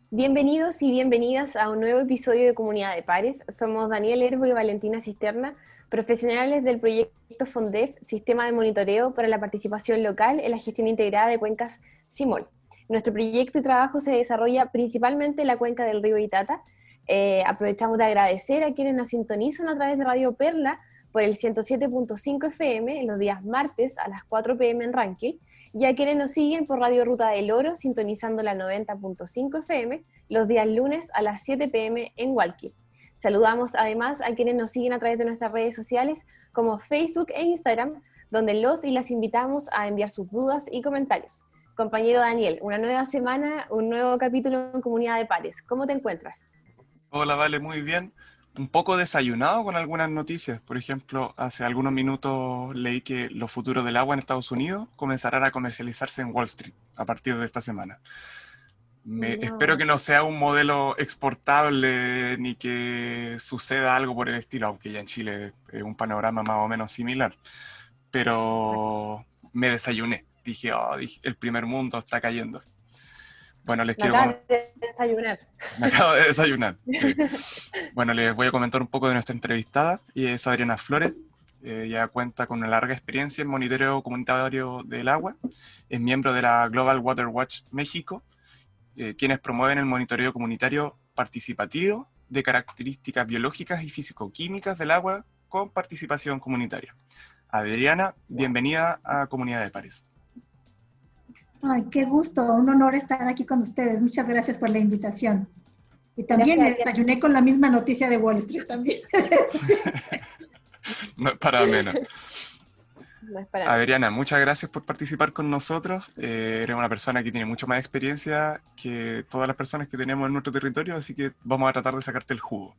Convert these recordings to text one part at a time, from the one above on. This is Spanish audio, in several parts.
Bienvenidos y bienvenidas a un nuevo episodio de Comunidad de Pares. Somos Daniel Herbo y Valentina Cisterna, profesionales del proyecto FONDEF, Sistema de Monitoreo para la Participación Local en la Gestión Integrada de Cuencas CIMOL. Nuestro proyecto y trabajo se desarrolla principalmente en la cuenca del río Itata. Aprovechamos de agradecer a quienes nos sintonizan a través de Radio Perla por el 107.5 FM en los días martes a las 4 p.m. en Ranquil, y a quienes nos siguen por Radio Ruta del Oro, sintonizando la 90.5 FM, los días lunes a las 7 p.m. en Hualqui. Saludamos además a quienes nos siguen a través de nuestras redes sociales como Facebook e Instagram, donde los y las invitamos a enviar sus dudas y comentarios. Compañero Daniel, una nueva semana, un nuevo capítulo en Comunidad de Pares. ¿Cómo te encuentras? Hola, Vale, muy bien. Un poco desayunado con algunas noticias. Por ejemplo, hace algunos minutos leí que los futuros del agua en Estados Unidos comenzarán a comercializarse en Wall Street a partir de esta semana. Espero No, que no sea un modelo exportable ni que suceda algo por el estilo, aunque ya en Chile es un panorama más o menos similar. exacto. Pero me desayuné. Dije, el primer mundo está cayendo. Bueno, les Me quiero acabas de desayunar. Me acabo de desayunar, sí. Bueno, les voy a comentar un poco de nuestra entrevistada, y es Adriana Flores. Ella cuenta con una larga experiencia en monitoreo comunitario del agua. Es miembro de la Global Water Watch México, quienes promueven el monitoreo comunitario participativo de características biológicas y físico-químicas del agua con participación comunitaria. Adriana, Wow. bienvenida a Comunidad de Pares. Ay, qué gusto, un honor estar aquí con ustedes. Muchas gracias por la invitación. Y también Gracias me a ti. desayuné con la misma noticia de Wall Street también. No es para menos. No es para menos. Adriana, muchas gracias por participar con nosotros. Eres una persona que tiene mucho más experiencia que todas las personas que tenemos en nuestro territorio, así que vamos a tratar de sacarte el jugo.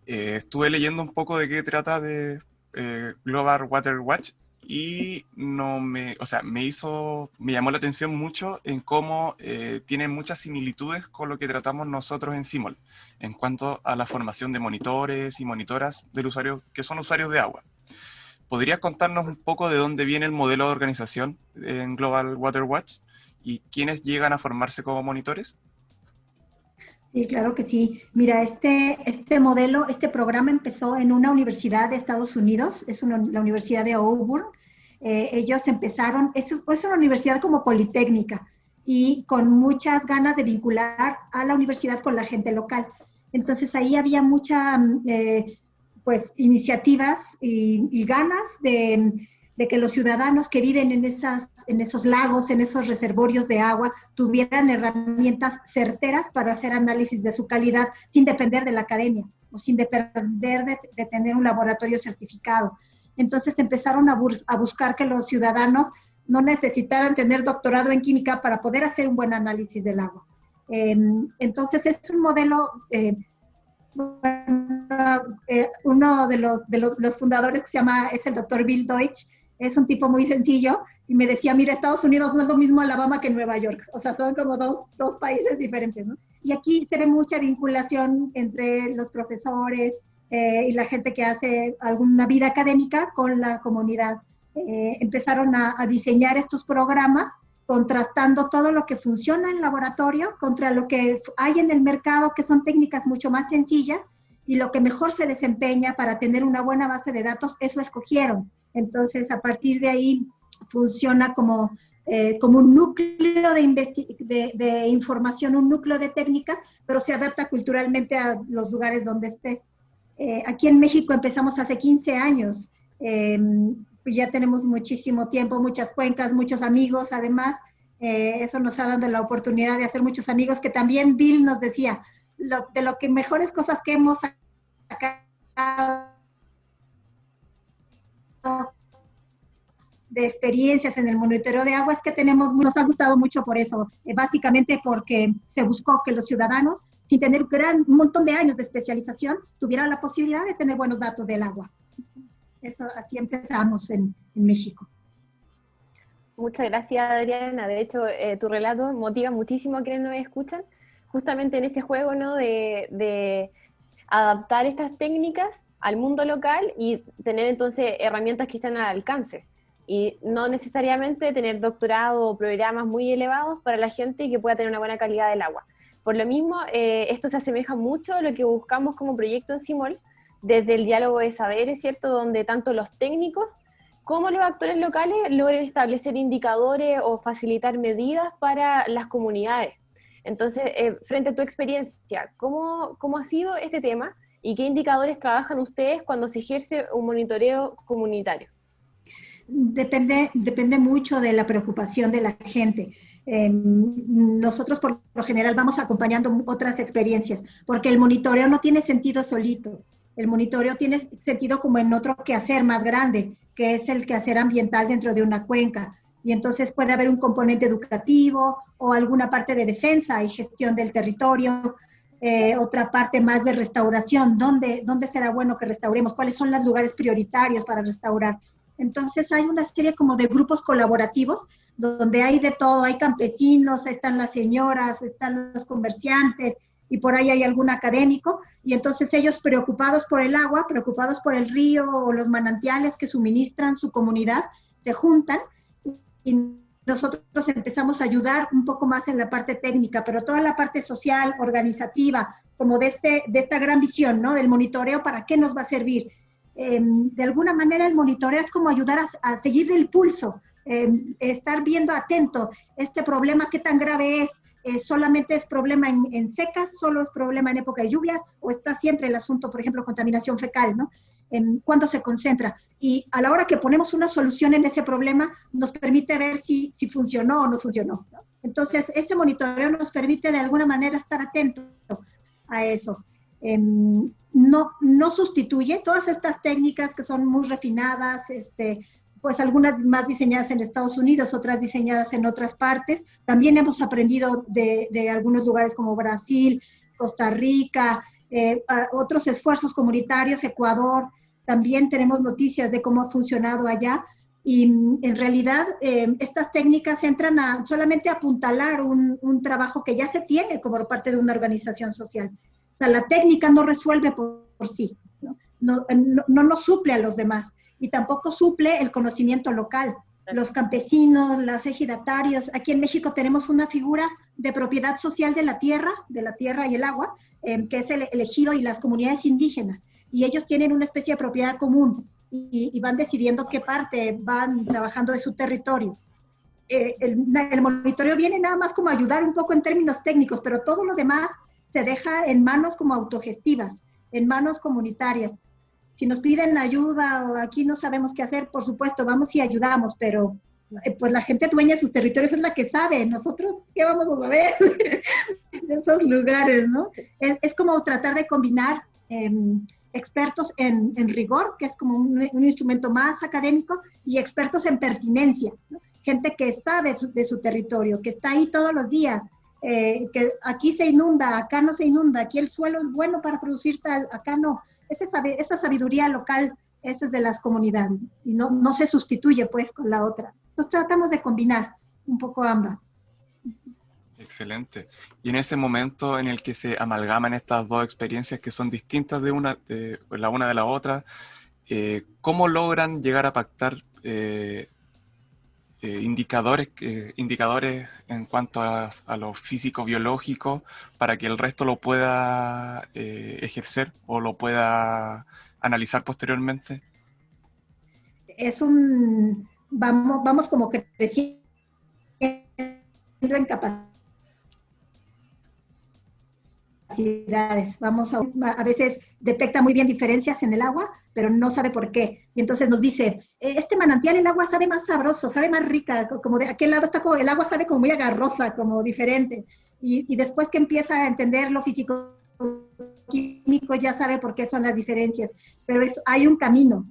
Estuve leyendo un poco de qué trata de Global Water Watch y me llamó la atención mucho en cómo tiene muchas similitudes con lo que tratamos nosotros en CIMOL, en cuanto a la formación de monitores y monitoras del usuario, que son usuarios de agua. ¿Podrías contarnos un poco de dónde viene el modelo de organización en Global Water Watch y quiénes llegan a formarse como monitores? Sí, claro que sí. Mira, este modelo, este programa empezó en una universidad de Estados Unidos, la Universidad de Auburn. Ellos empezaron, es una universidad como politécnica y con muchas ganas de vincular a la universidad con la gente local. Entonces ahí había mucha, pues, iniciativas y ganas de que los ciudadanos que viven en esos lagos, en esos reservorios de agua, tuvieran herramientas certeras para hacer análisis de su calidad sin depender de la academia o sin depender de tener un laboratorio certificado. Entonces empezaron a buscar que los ciudadanos no necesitaran tener doctorado en química para poder hacer un buen análisis del agua. Entonces es un modelo uno de los fundadores que es el doctor Bill Deutsch, es un tipo muy sencillo y me decía, mira, Estados Unidos no es lo mismo Alabama que Nueva York, o sea, son como dos países diferentes, ¿no? Y aquí se ve mucha vinculación entre los profesores y la gente que hace alguna vida académica con la comunidad. Empezaron a diseñar estos programas contrastando todo lo que funciona en el laboratorio contra lo que hay en el mercado, que son técnicas mucho más sencillas, y lo que mejor se desempeña para tener una buena base de datos, eso escogieron. Entonces, a partir de ahí, funciona como un núcleo de información, un núcleo de técnicas, pero se adapta culturalmente a los lugares donde estés. Aquí en México empezamos hace 15 años. Pues ya tenemos muchísimo tiempo, muchas cuencas, muchos amigos, además, eso nos ha dado la oportunidad de hacer muchos amigos, que también Bill nos decía, de lo que mejores cosas que hemos sacado de experiencias en el monitoreo de agua es que nos ha gustado mucho por eso, básicamente porque se buscó que los ciudadanos, sin tener un montón de años de especialización, tuvieran la posibilidad de tener buenos datos del agua. Eso, así empezamos en México. Muchas gracias, Adriana. De hecho, tu relato motiva muchísimo a quienes nos escuchan, justamente en ese juego, ¿no? de adaptar estas técnicas al mundo local y tener entonces herramientas que están al alcance. Y no necesariamente tener doctorado o programas muy elevados para la gente y que pueda tener una buena calidad del agua. Por lo mismo, esto se asemeja mucho a lo que buscamos como proyecto en CIMOL, desde el diálogo de saberes, ¿cierto? Donde tanto los técnicos como los actores locales logren establecer indicadores o facilitar medidas para las comunidades. Entonces, frente a tu experiencia, ¿cómo ha sido este tema y qué indicadores trabajan ustedes cuando se ejerce un monitoreo comunitario? Depende mucho de la preocupación de la gente. Nosotros por lo general vamos acompañando otras experiencias, porque el monitoreo no tiene sentido solito. El monitoreo tiene sentido como en otro quehacer más grande, que es el quehacer ambiental dentro de una cuenca. Y entonces puede haber un componente educativo o alguna parte de defensa y gestión del territorio, otra parte más de restauración. ¿Dónde será bueno que restauremos? ¿Cuáles son los lugares prioritarios para restaurar? Entonces hay una serie como de grupos colaborativos donde hay de todo, hay campesinos, están las señoras, están los comerciantes y por ahí hay algún académico y entonces ellos preocupados por el agua, preocupados por el río o los manantiales que suministran su comunidad, se juntan y nosotros empezamos a ayudar un poco más en la parte técnica, pero toda la parte social, organizativa, como de esta gran visión, ¿no? Del monitoreo, ¿para qué nos va a servir? De alguna manera el monitoreo es como ayudar a seguir el pulso, estar viendo atento este problema, qué tan grave es, solamente es problema en secas, solo es problema en época de lluvias, o está siempre el asunto, por ejemplo, contaminación fecal, ¿no? ¿Cuándo se concentra? Y a la hora que ponemos una solución en ese problema, nos permite ver si funcionó o no funcionó, ¿no? Entonces, ese monitoreo nos permite de alguna manera estar atento a eso. No sustituye todas estas técnicas que son muy refinadas, pues algunas más diseñadas en Estados Unidos, otras diseñadas en otras partes. También hemos aprendido de algunos lugares como Brasil, Costa Rica, otros esfuerzos comunitarios, Ecuador. También tenemos noticias de cómo ha funcionado allá. Y en realidad estas técnicas entran a solamente apuntalar un trabajo que ya se tiene como parte de una organización social. O sea, la técnica no resuelve por sí, ¿no? No nos suple a los demás y tampoco suple el conocimiento local. Los campesinos, los ejidatarios, aquí en México tenemos una figura de propiedad social de la tierra y el agua, que es el ejido y las comunidades indígenas, y ellos tienen una especie de propiedad común y van decidiendo qué parte van trabajando de su territorio. El monitoreo viene nada más como ayudar un poco en términos técnicos, pero todo lo demás se deja en manos como autogestivas, en manos comunitarias. Si nos piden ayuda o aquí no sabemos qué hacer, por supuesto, vamos y ayudamos, pero pues la gente dueña de sus territorios es la que sabe. Nosotros, ¿qué vamos a saber de esos lugares, no? Es como tratar de combinar expertos en rigor, que es como un instrumento más académico, y expertos en pertinencia, ¿no? Gente que sabe de su territorio, que está ahí todos los días, que aquí se inunda, acá no se inunda, aquí el suelo es bueno para producir tal, acá no. Esa sabiduría local, esa es de las comunidades, y no se sustituye pues con la otra. Entonces tratamos de combinar un poco ambas. Excelente. Y en ese momento en el que se amalgaman estas dos experiencias que son distintas la una de la otra, ¿cómo logran llegar a pactar indicadores en cuanto a lo físico-biológico para que el resto lo pueda ejercer o lo pueda analizar posteriormente? Vamos como creciendo en capacidades. A veces detecta muy bien diferencias en el agua, pero no sabe por qué. Y entonces nos dice, este manantial, el agua sabe más sabroso, sabe más rica, como de aquel lado el agua sabe como muy agarrosa, como diferente. Y después que empieza a entender lo físico-químico, ya sabe por qué son las diferencias. Pero hay un camino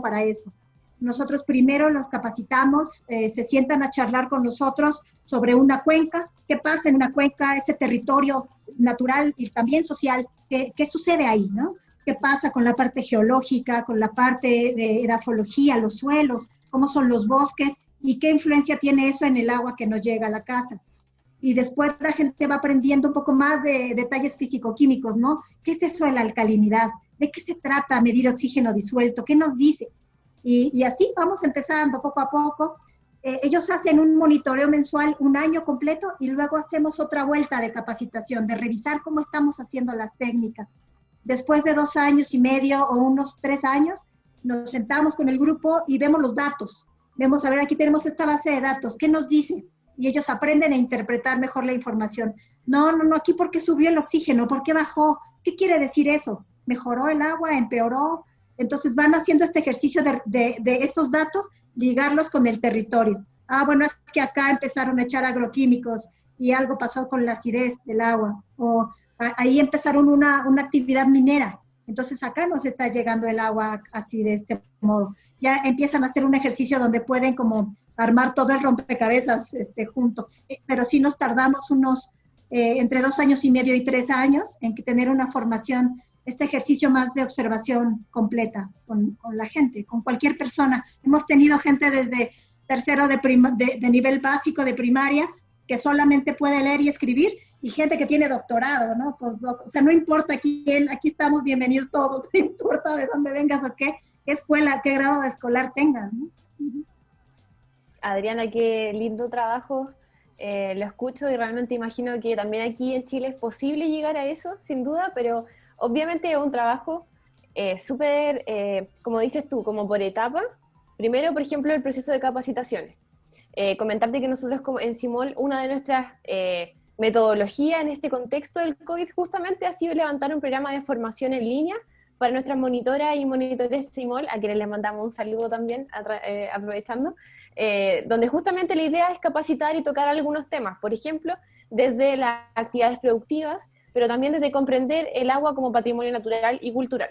para eso. Nosotros primero los capacitamos, se sientan a charlar con nosotros sobre una cuenca, qué pasa en una cuenca, ese territorio natural y también social, qué sucede ahí, ¿no? ¿Qué pasa con la parte geológica, con la parte de edafología, los suelos, cómo son los bosques y qué influencia tiene eso en el agua que nos llega a la casa? Y después la gente va aprendiendo un poco más de detalles físico-químicos, ¿no? ¿Qué es eso de la alcalinidad? ¿De qué se trata medir oxígeno disuelto? ¿Qué nos dice? Y así vamos empezando poco a poco. ellos hacen un monitoreo mensual un año completo y luego hacemos otra vuelta de capacitación, de revisar cómo estamos haciendo las técnicas. Después de 2 años y medio o unos 3 años, nos sentamos con el grupo y vemos los datos. Vemos, a ver, aquí tenemos esta base de datos, ¿qué nos dice? Y ellos aprenden a interpretar mejor la información. No, aquí porque subió el oxígeno, ¿por qué bajó? ¿Qué quiere decir eso? ¿Mejoró el agua? ¿Empeoró? Entonces van haciendo este ejercicio de esos datos, ligarlos con el territorio. Bueno, es que acá empezaron a echar agroquímicos y algo pasó con la acidez del agua. O ahí empezaron una actividad minera. Entonces acá nos está llegando el agua así de este modo. Ya empiezan a hacer un ejercicio donde pueden como armar todo el rompecabezas junto. Pero sí nos tardamos unos entre 2 años y medio y 3 años en que tener una formación, este ejercicio más de observación completa con la gente, con cualquier persona. Hemos tenido gente desde tercero de nivel básico de primaria que solamente puede leer y escribir, y gente que tiene doctorado, ¿no? Pues, o sea, no importa quién, aquí estamos bienvenidos todos, no importa de dónde vengas o qué escuela, qué grado de escolar tengas, ¿no? Adriana, qué lindo trabajo, lo escucho y realmente imagino que también aquí en Chile es posible llegar a eso, sin duda, pero obviamente es un trabajo súper, como dices tú, como por etapa. Primero, por ejemplo, el proceso de capacitaciones. Comentarte que nosotros en CIMOL, una de nuestras metodologías en este contexto del COVID justamente ha sido levantar un programa de formación en línea para nuestras monitoras y monitores CIMOL, a quienes les mandamos un saludo también, aprovechando, donde justamente la idea es capacitar y tocar algunos temas, por ejemplo, desde las actividades productivas, pero también desde comprender el agua como patrimonio natural y cultural.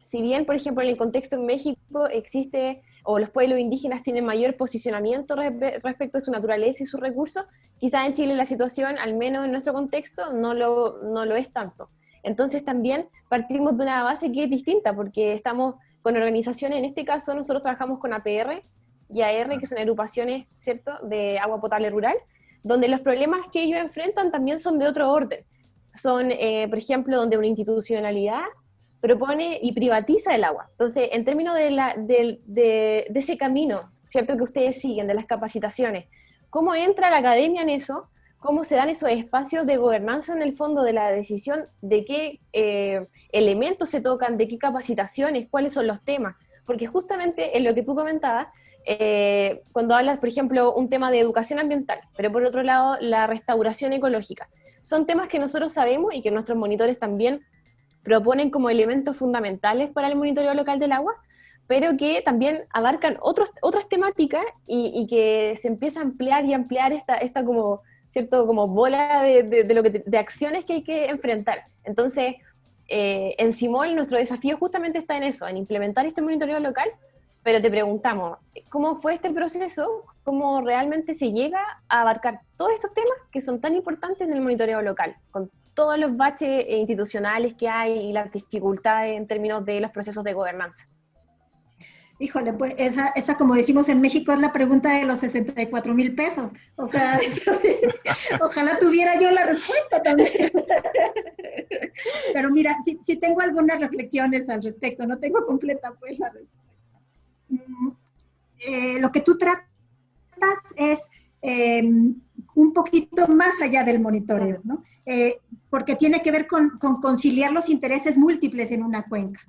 Si bien, por ejemplo, en el contexto en México existe, o los pueblos indígenas tienen mayor posicionamiento respecto a su naturaleza y sus recursos, quizás en Chile la situación, al menos en nuestro contexto, no lo es tanto. Entonces también partimos de una base que es distinta, porque estamos con organizaciones, en este caso nosotros trabajamos con APR y AR, que son agrupaciones, ¿cierto?, de agua potable rural, donde los problemas que ellos enfrentan también son de otro orden. Son, por ejemplo, donde una institucionalidad propone y privatiza el agua. Entonces, en términos de ese camino, ¿cierto?, que ustedes siguen, de las capacitaciones, ¿cómo entra la academia en eso? ¿Cómo se dan esos espacios de gobernanza en el fondo de la decisión de qué elementos se tocan, de qué capacitaciones, cuáles son los temas? Porque justamente en lo que tú comentabas, cuando hablas, por ejemplo, un tema de educación ambiental, pero por otro lado, la restauración ecológica, son temas que nosotros sabemos y que nuestros monitores también proponen como elementos fundamentales para el monitoreo local del agua, pero que también abarcan otras temáticas y que se empieza a ampliar y ampliar esta como, ¿cierto?, como bola de acciones que hay que enfrentar. Entonces, en CIMOL nuestro desafío justamente está en eso, en implementar este monitoreo local, pero te preguntamos, ¿cómo fue este proceso? ¿Cómo realmente se llega a abarcar todos estos temas que son tan importantes en el monitoreo local, con todos los baches institucionales que hay y las dificultades en términos de los procesos de gobernanza? Híjole, pues esa, como decimos en México, es la pregunta de los 64,000 pesos. O sea, ojalá tuviera yo la respuesta también. Pero mira, sí tengo algunas reflexiones al respecto, no tengo completa pues la respuesta. Lo que tú tratas es un poquito más allá del monitoreo, ¿no? Porque tiene que ver con conciliar los intereses múltiples en una cuenca.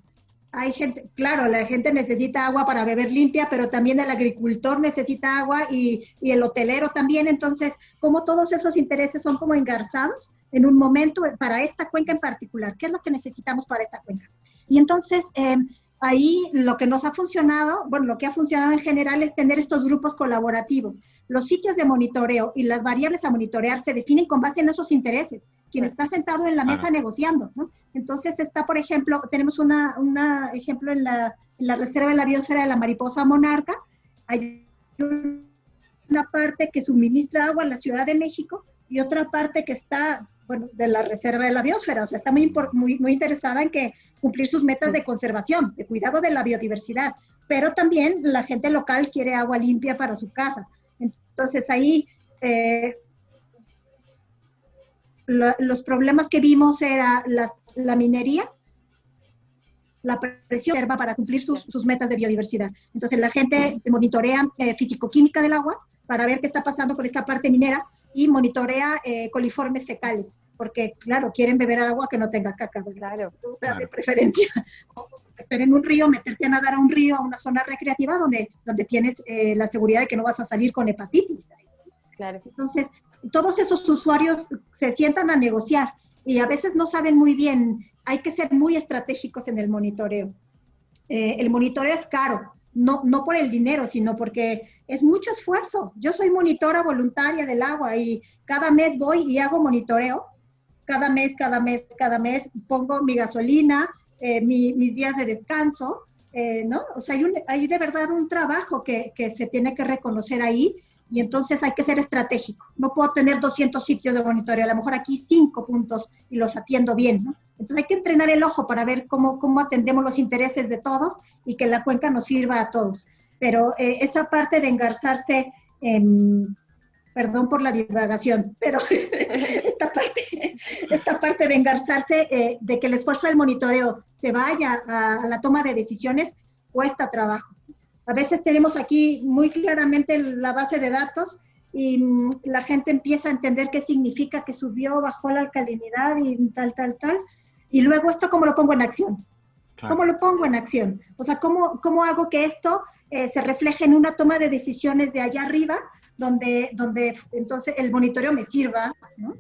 Hay gente, claro, la gente necesita agua para beber limpia, pero también el agricultor necesita agua y el hotelero también. Entonces, como todos esos intereses son como engarzados en un momento para esta cuenca en particular, ¿qué es lo que necesitamos para esta cuenca? Y entonces, ahí lo que nos ha funcionado, bueno, lo que ha funcionado en general es tener estos grupos colaborativos. Los sitios de monitoreo y las variables a monitorear se definen con base en esos intereses. Quien está sentado en la mesa negociando, ¿no? Entonces está, por ejemplo, tenemos un ejemplo en la Reserva de la Biosfera de la Mariposa Monarca. Hay una parte que suministra agua a la Ciudad de México y otra parte que está, bueno, de la Reserva de la Biosfera. O sea, está muy interesada en que cumplir sus metas de conservación, de cuidado de la biodiversidad. Pero también la gente local quiere agua limpia para su casa. Entonces ahí los problemas que vimos era la minería, la presión para cumplir sus metas de biodiversidad. Entonces la gente monitorea físico-química del agua, para ver qué está pasando con esta parte minera y monitorea coliformes fecales, porque, claro, quieren beber agua que no tenga caca, ¿verdad? Claro. O sea, Claro. de preferencia. Pero en un río, meterte a nadar a un río, a una zona recreativa donde tienes la seguridad de que no vas a salir con hepatitis. Claro. Entonces, todos esos usuarios se sientan a negociar y a veces no saben muy bien, hay que ser muy estratégicos en el monitoreo. El monitoreo es caro, no por el dinero, sino porque es mucho esfuerzo. Yo soy monitora voluntaria del agua y cada mes voy y hago monitoreo. Cada mes pongo mi gasolina, mis días de descanso, ¿no? O sea, hay de verdad un trabajo que se tiene que reconocer ahí y entonces hay que ser estratégico. No puedo tener 200 sitios de monitoreo, a lo mejor aquí 5 puntos y los atiendo bien, ¿no? Entonces hay que entrenar el ojo para ver cómo atendemos los intereses de todos y que la cuenca nos sirva a todos. Pero esa parte de engarzarse, perdón por la divagación, pero esta parte de engarzarse, de que el esfuerzo del monitoreo se vaya a la toma de decisiones, cuesta trabajo. A veces tenemos aquí muy claramente la base de datos y la gente empieza a entender qué significa que subió, bajó la alcalinidad y tal. Y luego esto, ¿cómo lo pongo en acción? Claro. ¿Cómo lo pongo en acción? O sea, ¿cómo hago que esto se refleje en una toma de decisiones de allá arriba, donde entonces el monitoreo me sirva, ¿no?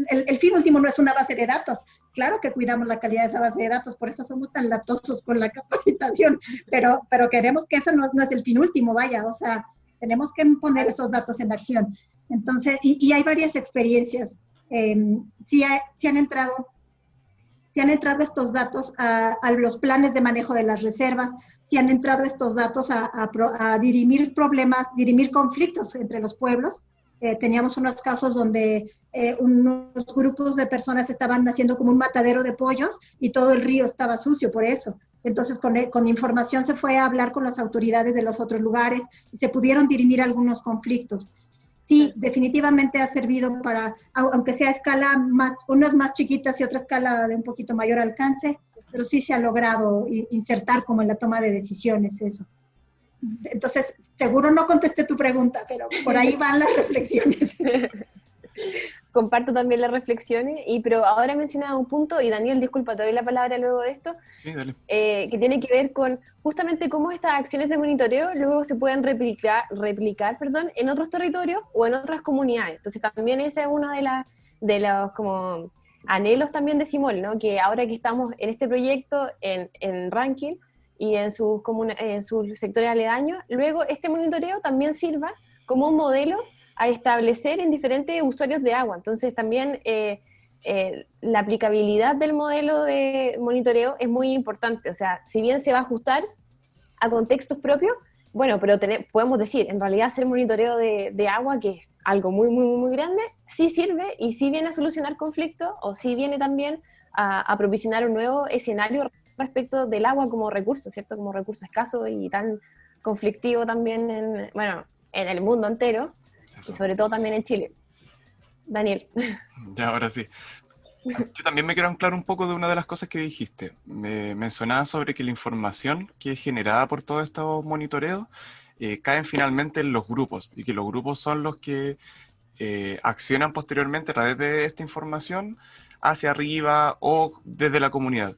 El fin último no es una base de datos. Claro que cuidamos la calidad de esa base de datos, por eso somos tan latosos con la capacitación, pero queremos que eso no es el fin último, vaya, o sea, tenemos que poner esos datos en acción. Entonces, y hay varias experiencias. Sí han entrado estos datos a los planes de manejo de las reservas, si han entrado estos datos a dirimir problemas, dirimir conflictos entre los pueblos. Teníamos unos casos donde unos grupos de personas estaban haciendo como un matadero de pollos y todo el río estaba sucio por eso. Entonces, con información se fue a hablar con las autoridades de los otros lugares y se pudieron dirimir algunos conflictos. Sí, definitivamente ha servido para, aunque sea a escala unas más chiquitas y otra escala de un poquito mayor alcance, pero sí se ha logrado insertar como en la toma de decisiones eso. Entonces, seguro no contesté tu pregunta, pero por ahí van las reflexiones. Comparto también las reflexiones, pero ahora mencionaba un punto, y Daniel, disculpa, te doy la palabra luego de esto, Sí, dale. que tiene que ver con justamente cómo estas acciones de monitoreo luego se pueden replicar en otros territorios o en otras comunidades. Entonces también ese es uno de los como anhelos también de Simol, ¿no? Que ahora que estamos en este proyecto en Rankin y en sus sectores aledaños, luego este monitoreo también sirva como un modelo a establecer en diferentes usuarios de agua. Entonces también la aplicabilidad del modelo de monitoreo es muy importante. O sea, si bien se va a ajustar a contextos propios, bueno, pero podemos decir, en realidad hacer monitoreo de agua, que es algo muy, muy, muy grande, sí sirve y sí viene a solucionar conflictos o sí viene también a provisionar un nuevo escenario respecto del agua como recurso, ¿cierto? Como recurso escaso y tan conflictivo también en el mundo entero. Eso. Y sobre todo también en Chile. Daniel. Ya, ahora sí. Yo también me quiero anclar un poco de una de las cosas que dijiste. Me mencionabas sobre que la información que es generada por todos estos monitoreos caen finalmente en los grupos y que los grupos son los que accionan posteriormente a través de esta información hacia arriba o desde la comunidad.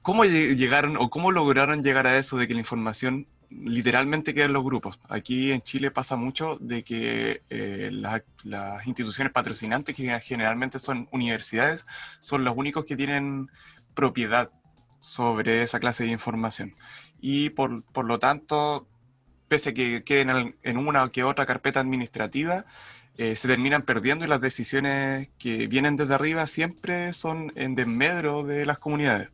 ¿Cómo llegaron o cómo lograron llegar a eso de que la información literalmente queda en los grupos? Aquí en Chile pasa mucho de que las instituciones patrocinantes, que generalmente son universidades, son los únicos que tienen propiedad sobre esa clase de información. Y por lo tanto, pese a que queden en una o que otra carpeta administrativa, se terminan perdiendo y las decisiones que vienen desde arriba siempre son en desmedro de las comunidades.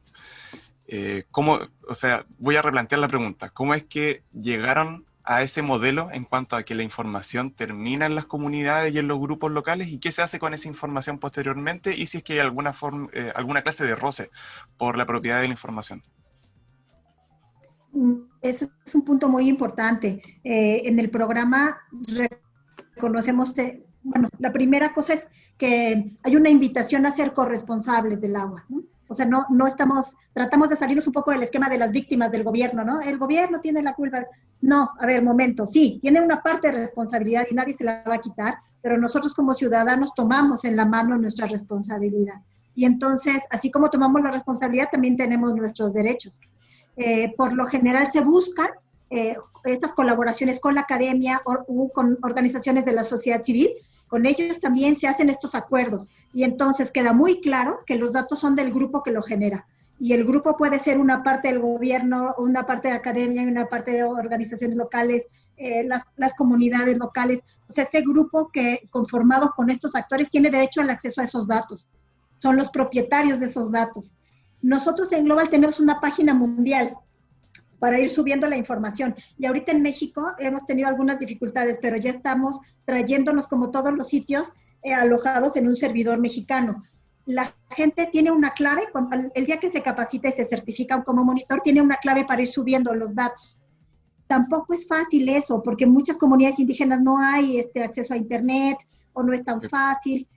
Voy a replantear la pregunta. ¿Cómo es que llegaron a ese modelo en cuanto a que la información termina en las comunidades y en los grupos locales? ¿Y qué se hace con esa información posteriormente? Y si es que hay alguna clase de roce por la propiedad de la información. Ese es un punto muy importante. En el programa reconocemos, la primera cosa es que hay una invitación a ser corresponsables del agua, ¿no? O sea, tratamos de salirnos un poco del esquema de las víctimas del gobierno, ¿no? El gobierno tiene la culpa. No, a ver, momento, sí, tiene una parte de responsabilidad y nadie se la va a quitar, pero nosotros como ciudadanos tomamos en la mano nuestra responsabilidad. Y entonces, así como tomamos la responsabilidad, también tenemos nuestros derechos. Por lo general se buscan estas colaboraciones con la academia o con organizaciones de la sociedad civil. Con ellos también se hacen estos acuerdos y entonces queda muy claro que los datos son del grupo que lo genera. Y el grupo puede ser una parte del gobierno, una parte de academia y una parte de organizaciones locales, las comunidades locales. O sea, ese grupo que conformado con estos actores tiene derecho al acceso a esos datos. Son los propietarios de esos datos. Nosotros en Global tenemos una página mundial para ir subiendo la información. Y ahorita en México hemos tenido algunas dificultades, pero ya estamos trayéndonos como todos los sitios alojados en un servidor mexicano. La gente tiene una clave, el día que se capacita y se certifica como monitor, tiene una clave para ir subiendo los datos. Tampoco es fácil eso, porque en muchas comunidades indígenas no hay acceso a internet o no es tan fácil,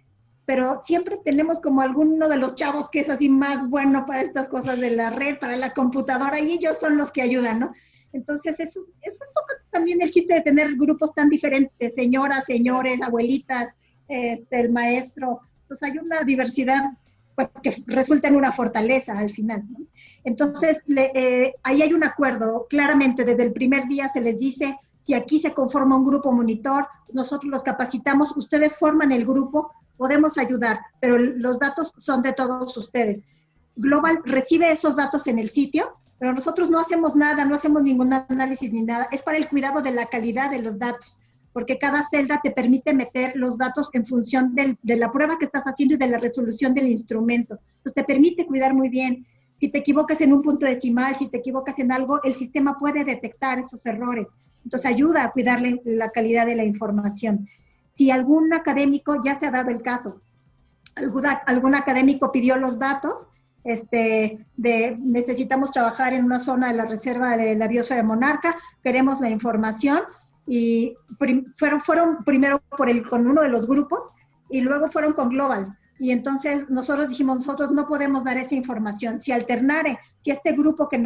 pero siempre tenemos como alguno de los chavos que es así más bueno para estas cosas de la red, para la computadora, y ellos son los que ayudan, ¿no? Entonces, es un poco también el chiste de tener grupos tan diferentes, señoras, señores, abuelitas, el maestro, pues hay una diversidad pues, que resulta en una fortaleza al final, ¿no? Entonces, ahí hay un acuerdo, claramente desde el primer día se les dice, si aquí se conforma un grupo monitor, nosotros los capacitamos, ustedes forman el grupo, podemos ayudar, pero los datos son de todos ustedes. Global recibe esos datos en el sitio, pero nosotros no hacemos nada, no hacemos ningún análisis ni nada. Es para el cuidado de la calidad de los datos, porque cada celda te permite meter los datos en función de la prueba que estás haciendo y de la resolución del instrumento. Entonces te permite cuidar muy bien. Si te equivocas en un punto decimal, si te equivocas en algo, el sistema puede detectar esos errores. Entonces ayuda a cuidar la calidad de la información. Si algún académico, ya se ha dado el caso, algún académico pidió los datos, necesitamos trabajar en una zona de la reserva de la biosfera monarca, queremos la información, y fueron primero con uno de los grupos, y luego fueron con Global. Y entonces nosotros dijimos, nosotros no podemos dar esa información. Si si este grupo que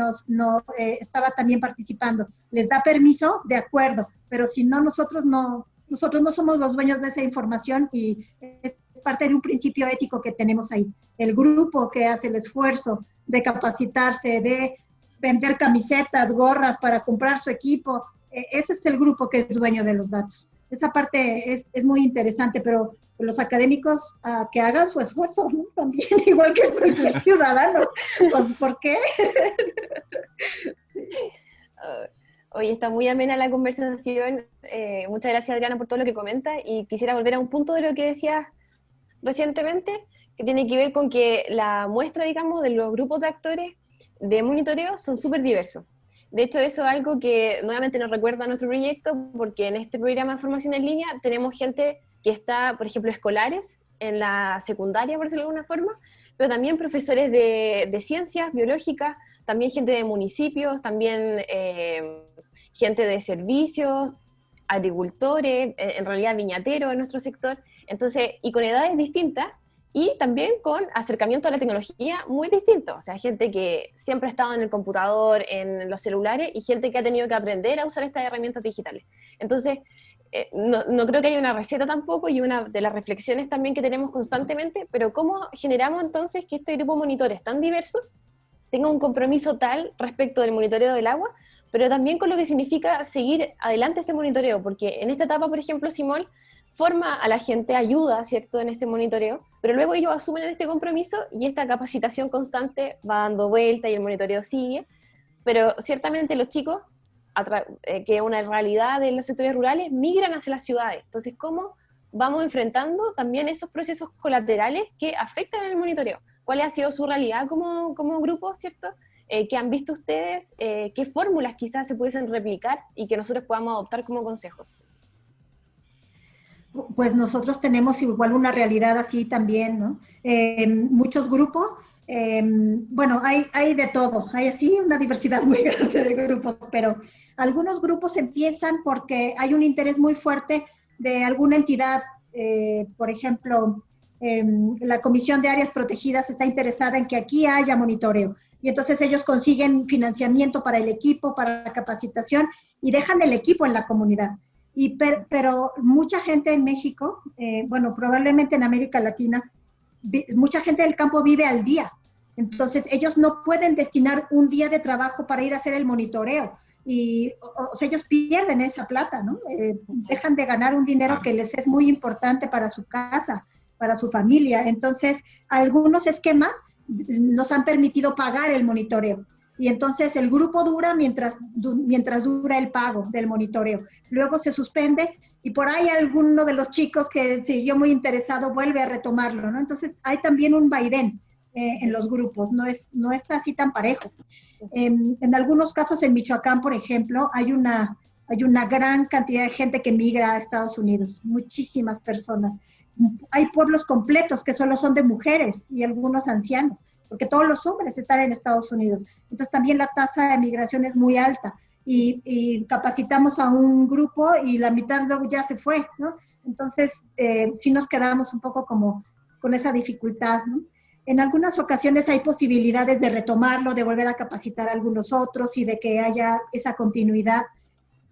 estaba también participando les da permiso, de acuerdo, pero si no, nosotros no somos los dueños de esa información y es parte de un principio ético que tenemos ahí. El grupo que hace el esfuerzo de capacitarse, de vender camisetas, gorras para comprar su equipo, ese es el grupo que es dueño de los datos. Esa parte es muy interesante, pero los académicos que hagan su esfuerzo, ¿no? También, igual que cualquier ciudadano. Pues, ¿por qué? Sí. Oye, está muy amena la conversación. Muchas gracias, Adriana, por todo lo que comenta. Y quisiera volver a un punto de lo que decías recientemente, que tiene que ver con que la muestra, digamos, de los grupos de actores de monitoreo son súper diversos. De hecho, eso es algo que nuevamente nos recuerda a nuestro proyecto, porque en este programa de formación en línea tenemos gente que está, por ejemplo, escolares en la secundaria, por decirlo de alguna forma, pero también profesores de ciencias biológicas, también gente de municipios, también gente de servicios, agricultores, en realidad viñateros en nuestro sector, entonces, y con edades distintas, y también con acercamiento a la tecnología muy distinto, o sea, gente que siempre ha estado en el computador, en los celulares, y gente que ha tenido que aprender a usar estas herramientas digitales. Entonces, no creo que haya una receta tampoco, y una de las reflexiones también que tenemos constantemente, pero ¿cómo generamos entonces que este grupo de monitores tan diverso tenga un compromiso tal respecto del monitoreo del agua, pero también con lo que significa seguir adelante este monitoreo? Porque en esta etapa, por ejemplo, Simol forma a la gente, ayuda, ¿cierto?, en este monitoreo, pero luego ellos asumen este compromiso y esta capacitación constante va dando vuelta y el monitoreo sigue, pero ciertamente los chicos, que es una realidad de los sectores rurales, migran hacia las ciudades. Entonces, ¿cómo vamos enfrentando también esos procesos colaterales que afectan el monitoreo? ¿Cuál ha sido su realidad como grupo, ¿cierto? ¿Qué han visto ustedes? ¿Qué fórmulas quizás se pudiesen replicar y que nosotros podamos adoptar como consejos? Pues nosotros tenemos igual una realidad así también, ¿no? Muchos grupos, bueno, hay de todo, hay así una diversidad muy grande de grupos, pero algunos grupos empiezan porque hay un interés muy fuerte de alguna entidad, por ejemplo, la Comisión de Áreas Protegidas está interesada en que aquí haya monitoreo. Y entonces ellos consiguen financiamiento para el equipo, para la capacitación, y dejan el equipo en la comunidad. Pero mucha gente en México, bueno, probablemente en América Latina, mucha gente del campo vive al día. Entonces ellos no pueden destinar un día de trabajo para ir a hacer el monitoreo. Y o sea, ellos pierden esa plata, ¿no? Dejan de ganar un dinero que les es muy importante para su casa, para su familia. Entonces, algunos esquemas nos han permitido pagar el monitoreo. Y entonces el grupo dura mientras dura el pago del monitoreo. Luego se suspende y por ahí alguno de los chicos que siguió muy interesado vuelve a retomarlo, ¿no? Entonces hay también un vaivén en los grupos, no está así tan parejo. En algunos casos en Michoacán, por ejemplo, hay una gran cantidad de gente que migra a Estados Unidos, muchísimas personas. Hay pueblos completos que solo son de mujeres y algunos ancianos, porque todos los hombres están en Estados Unidos. Entonces también la tasa de migración es muy alta y capacitamos a un grupo y la mitad luego ya se fue, ¿no? Entonces sí nos quedamos un poco como con esa dificultad, ¿no? En algunas ocasiones hay posibilidades de retomarlo, de volver a capacitar a algunos otros y de que haya esa continuidad.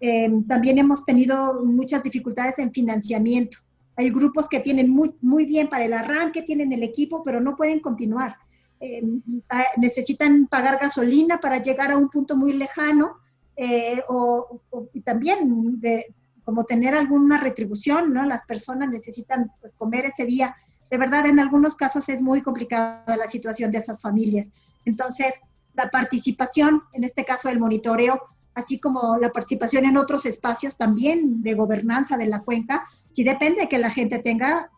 También hemos tenido muchas dificultades en financiamiento. Hay grupos que tienen muy bien para el arranque, tienen el equipo, pero no pueden continuar. Necesitan pagar gasolina para llegar a un punto muy lejano y también como tener alguna retribución, ¿no? Las personas necesitan comer ese día. De verdad, en algunos casos es muy complicada la situación de esas familias. Entonces, la participación, en este caso el monitoreo, así como la participación en otros espacios también de gobernanza de la cuenca, sí depende de que la gente tenga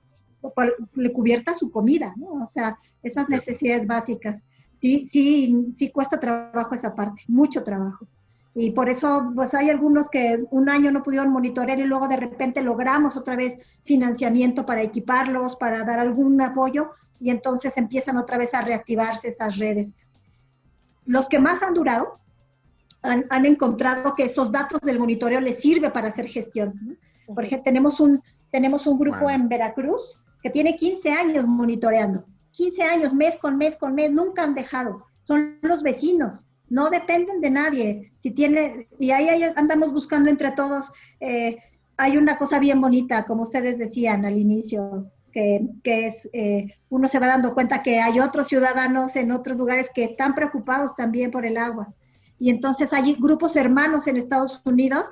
le cubierta su comida, ¿no? O sea, esas necesidades básicas. Sí cuesta trabajo esa parte, mucho trabajo. Y por eso, pues hay algunos que un año no pudieron monitorear y luego de repente logramos otra vez financiamiento para equiparlos, para dar algún apoyo, y entonces empiezan otra vez a reactivarse esas redes. Los que más han durado han encontrado que esos datos del monitoreo les sirve para hacer gestión, ¿no? Por ejemplo, tenemos un grupo en Veracruz que tiene 15 años monitoreando. 15 años, mes con mes, nunca han dejado. Son los vecinos. No dependen de nadie. Y ahí andamos buscando entre todos. Hay una cosa bien bonita, como ustedes decían al inicio, que es, uno se va dando cuenta que hay otros ciudadanos en otros lugares que están preocupados también por el agua. Y entonces hay grupos hermanos en Estados Unidos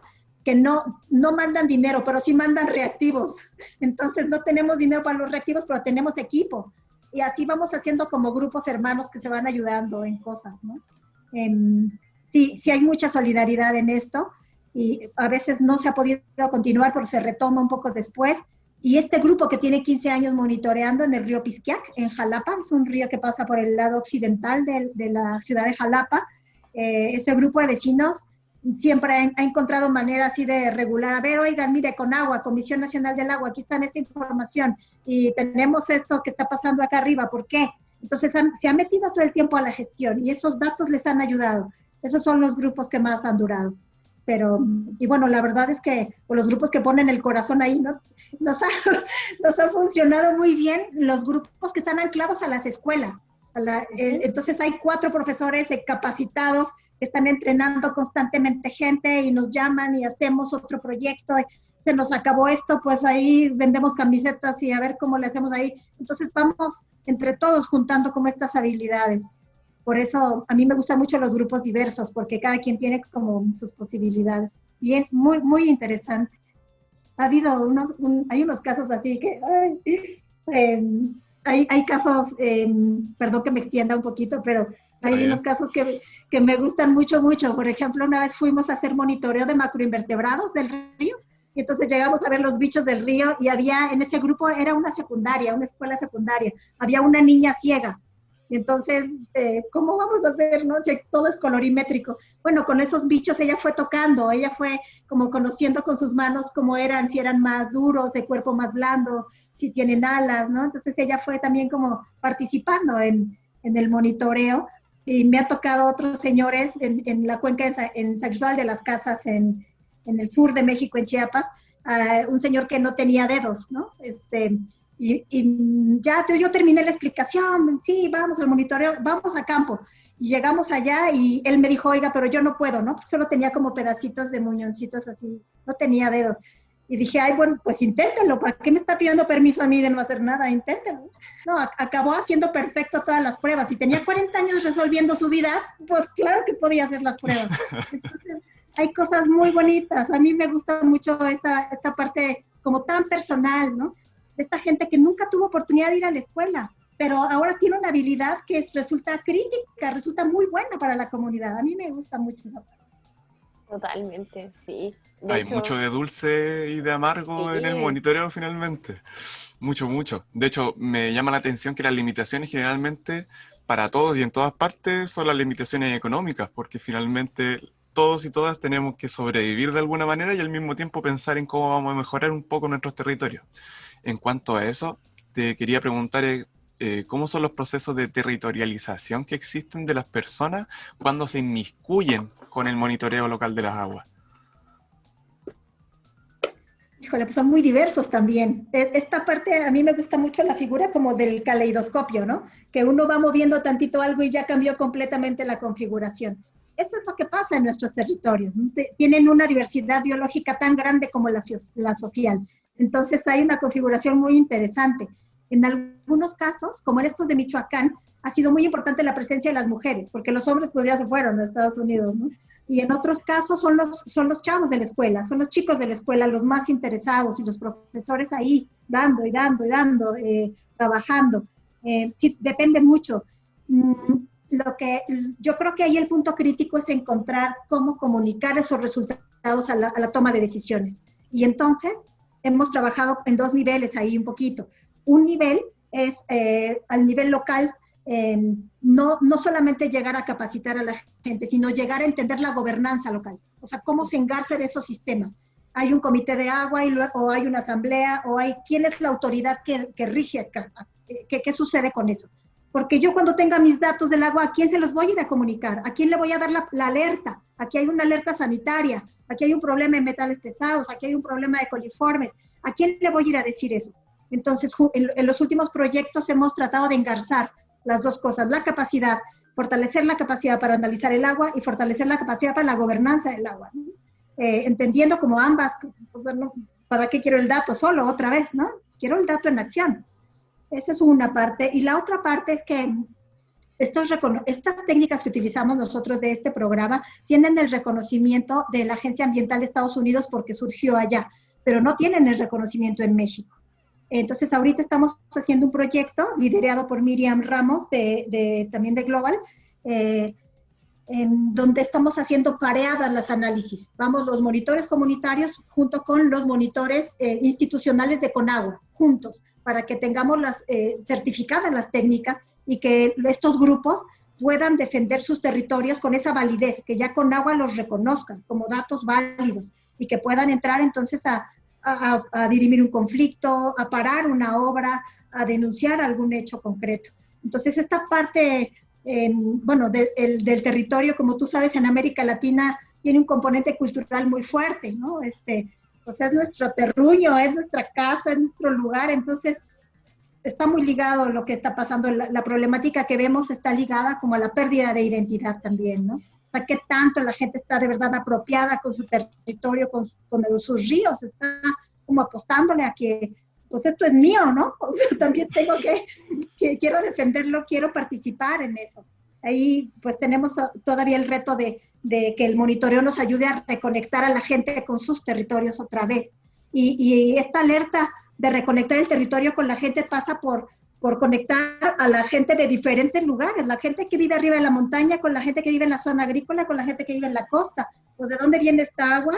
que no mandan dinero, pero sí mandan reactivos. Entonces no tenemos dinero para los reactivos, pero tenemos equipo. Y así vamos haciendo como grupos hermanos que se van ayudando en cosas, ¿no? Sí hay mucha solidaridad en esto y a veces no se ha podido continuar porque se retoma un poco después. Y este grupo que tiene 15 años monitoreando en el río Pisquiac, en Jalapa, es un río que pasa por el lado occidental de la ciudad de Jalapa, ese grupo de vecinos siempre ha encontrado manera así de regular. A ver, oigan, mire, con agua, Comisión Nacional del Agua, aquí está esta información y tenemos esto que está pasando acá arriba, ¿por qué? Entonces se ha metido todo el tiempo a la gestión y esos datos les han ayudado. Esos son los grupos que más han durado. Y bueno, la verdad es que los grupos que ponen el corazón ahí, ¿no? Nos ha funcionado muy bien los grupos que están anclados a las escuelas. Entonces hay 4 profesores capacitados que están entrenando constantemente gente y nos llaman y hacemos otro proyecto. Se nos acabó esto, pues ahí vendemos camisetas y a ver cómo le hacemos ahí. Entonces vamos entre todos juntando como estas habilidades. Por eso a mí me gustan mucho los grupos diversos, porque cada quien tiene como sus posibilidades. Bien, muy, muy interesante. Hay unos casos así que hay casos, perdón que me extienda un poquito, pero hay unos casos que me gustan mucho, mucho. Por ejemplo, una vez fuimos a hacer monitoreo de macroinvertebrados del río, y entonces llegamos a ver los bichos del río, y había, en ese grupo, era una escuela secundaria, había una niña ciega. Y entonces, ¿cómo vamos a hacer, no? Si todo es colorimétrico. Bueno, con esos bichos ella fue tocando, ella fue como conociendo con sus manos cómo eran, si eran más duros, de cuerpo más blando, si tienen alas, ¿no? Entonces ella fue también como participando en el monitoreo. Y me ha tocado otros señores en la cuenca, en San Cristóbal de las Casas, en el sur de México, en Chiapas, un señor que no tenía dedos, ¿no? Y ya yo terminé la explicación, sí, vamos al monitoreo, vamos a campo. Y llegamos allá y él me dijo, oiga, pero yo no puedo, ¿no? Porque solo tenía como pedacitos de muñoncitos así, no tenía dedos. Y dije, ay, bueno, pues inténtenlo, ¿para qué me está pidiendo permiso a mí de no hacer nada? Inténtenlo. No, acabó haciendo perfecto todas las pruebas. Si tenía 40 años resolviendo su vida, pues claro que podía hacer las pruebas. Entonces, hay cosas muy bonitas. A mí me gusta mucho esta parte como tan personal, ¿no? De esta gente que nunca tuvo oportunidad de ir a la escuela, pero ahora tiene una habilidad que resulta crítica, resulta muy buena para la comunidad. A mí me gusta mucho esa parte. Totalmente, sí. Hay mucho de dulce y de amargo en el monitoreo finalmente. Mucho, mucho. De hecho, me llama la atención que las limitaciones generalmente para todos y en todas partes son las limitaciones económicas, porque finalmente todos y todas tenemos que sobrevivir de alguna manera y al mismo tiempo pensar en cómo vamos a mejorar un poco nuestros territorios. En cuanto a eso, te quería preguntar cómo son los procesos de territorialización que existen de las personas cuando se inmiscuyen con el monitoreo local de las aguas. Híjole, pues son muy diversos también. Esta parte, a mí me gusta mucho la figura como del caleidoscopio, ¿no? Que uno va moviendo tantito algo y ya cambió completamente la configuración. Eso es lo que pasa en nuestros territorios, ¿no? Tienen una diversidad biológica tan grande como la social. Entonces hay una configuración muy interesante. En algunos casos, como en estos de Michoacán, ha sido muy importante la presencia de las mujeres, porque los hombres pues ya se fueron a Estados Unidos, ¿no? Y en otros casos son los chavos de la escuela, son los chicos de la escuela los más interesados y los profesores ahí dando, trabajando. Sí, depende mucho. Yo creo que ahí el punto crítico es encontrar cómo comunicar esos resultados a la toma de decisiones. Y entonces hemos trabajado en dos niveles ahí un poquito. Un nivel es al nivel local, no solamente llegar a capacitar a la gente, sino llegar a entender la gobernanza local. O sea, cómo se engarzan esos sistemas. Hay un comité de agua o hay una asamblea o hay quién es la autoridad que rige acá. ¿Qué sucede con eso? Porque yo cuando tenga mis datos del agua, ¿a quién se los voy a ir a comunicar? ¿A quién le voy a dar la alerta? Aquí hay una alerta sanitaria, aquí hay un problema de metales pesados, aquí hay un problema de coliformes. ¿A quién le voy a ir a decir eso? Entonces, en los últimos proyectos hemos tratado de engarzar las dos cosas, la capacidad, fortalecer la capacidad para analizar el agua y fortalecer la capacidad para la gobernanza del agua, ¿no? Entendiendo como ambas, o sea, no, ¿para qué quiero el dato solo otra vez, no? Quiero el dato en acción. Esa es una parte. Y la otra parte es que estas técnicas que utilizamos nosotros de este programa tienen el reconocimiento de la Agencia Ambiental de Estados Unidos porque surgió allá, pero no tienen el reconocimiento en México. Entonces, ahorita estamos haciendo un proyecto liderado por Miriam Ramos, también de Global, en donde estamos haciendo pareadas las análisis. Vamos los monitores comunitarios junto con los monitores institucionales de Conagua, juntos, para que tengamos certificadas las técnicas y que estos grupos puedan defender sus territorios con esa validez, que ya Conagua los reconozca como datos válidos y que puedan entrar entonces a dirimir un conflicto, a parar una obra, a denunciar algún hecho concreto. Entonces, esta parte, del territorio, como tú sabes, en América Latina tiene un componente cultural muy fuerte, ¿no? Pues es nuestro terruño, es nuestra casa, es nuestro lugar, entonces está muy ligado a lo que está pasando. La problemática que vemos está ligada como a la pérdida de identidad también, ¿no? O sea, qué tanto la gente está de verdad apropiada con su territorio, con sus ríos, está como apostándole a que, pues esto es mío, ¿no? O sea, también tengo que quiero defenderlo, quiero participar en eso. Ahí pues tenemos todavía el reto de que el monitoreo nos ayude a reconectar a la gente con sus territorios otra vez. Y esta alerta de reconectar el territorio con la gente pasa por conectar a la gente de diferentes lugares, la gente que vive arriba de la montaña con la gente que vive en la zona agrícola, con la gente que vive en la costa. Pues, ¿de dónde viene esta agua?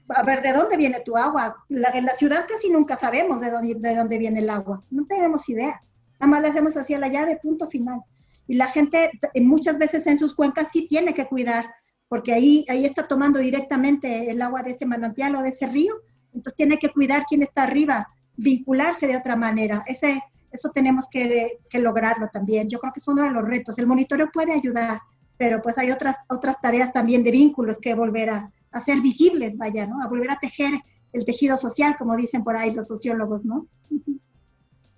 A ver, ¿de dónde viene tu agua? En la ciudad casi nunca sabemos de dónde viene el agua. No tenemos idea. Nada más le hacemos así a la llave, punto final. Y la gente muchas veces en sus cuencas sí tiene que cuidar, porque ahí está tomando directamente el agua de ese manantial o de ese río. Entonces tiene que cuidar quién está arriba, vincularse de otra manera. Eso tenemos que lograrlo también. Yo creo que es uno de los retos. El monitoreo puede ayudar, pero pues hay otras tareas también de vínculos que volver a ser visibles, vaya, ¿no? A volver a tejer el tejido social, como dicen por ahí los sociólogos, ¿no?